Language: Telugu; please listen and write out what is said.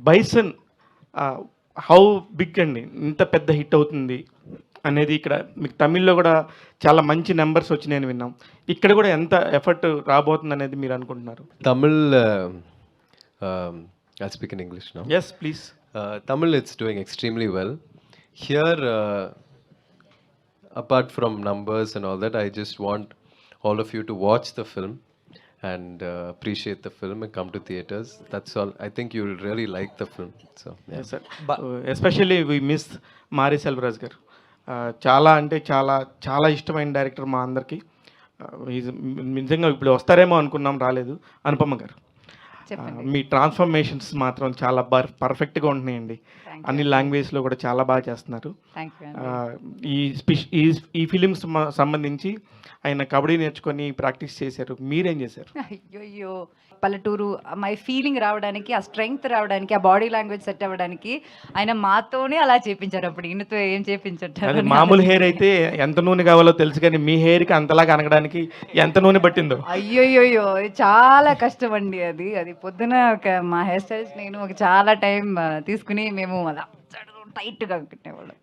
బైసన్ హౌ బిగ్ అండి, ఇంత పెద్ద హిట్ అవుతుంది అనేది ఇక్కడ మీకు తమిళ్లో కూడా చాలా మంచి నెంబర్స్ వచ్చినాయని విన్నాం. ఇక్కడ కూడా ఎంత ఎఫర్ట్ రాబోతుంది అనేది మీరు అనుకుంటున్నారు? Tamil, I'll speak in English now. Yes please. Tamil, it's doing extremely well. Here, apart from numbers and all that, I just want all of you to watch the film and appreciate the film and come to theaters. That's all. I think you'll really like the film. So, yeah. Yes sir, especially we miss Mari Selvaraj గారు. చాలా అంటే చాలా చాలా ఇష్టమైన డైరెక్టర్ మా అందరికీ. నిజంగా ఇప్పుడు వస్తారేమో అనుకున్నాం, రాలేదు. అనుపమ గారు, మీ ట్రాన్స్ఫర్మేషన్స్ మాత్రం చాలా పర్ఫెక్ట్గా ఉంటున్నాయండి. అన్ని లాంగ్వేజ్లో కూడా చాలా బాగా చేస్తున్నారు. ఈ ఫిలిమ్స్ సంబంధించి ఆయన కబడ్డీ నేర్చుకొని ప్రాక్టీస్ చేశారు, మీరేం చేశారు? అయ్యో, పల్లెటూరు మై ఫీలింగ్ రావడానికి, ఆ స్ట్రెంగ్త్ రావడానికి, ఆ బాడీ లాంగ్వేజ్ సెట్ అవ్వడానికి ఆయన మాతోనే అలా చేపించారు. అప్పుడు ఈయనతో ఏం చేపించారు? మామూలు హెయిర్ అయితే ఎంత నూనె కావాలో తెలుసు, కానీ మీ హెయిర్కి అంతలాగా అనగడానికి ఎంత నూనె పట్టిందో. అయ్యోయ్యో, చాలా కష్టం అండి. అది పొద్దున మా హెయిర్ స్టైల్స్ నేను చాలా టైం తీసుకుని మేము అలా టైట్గా పెట్టేవాళ్ళం.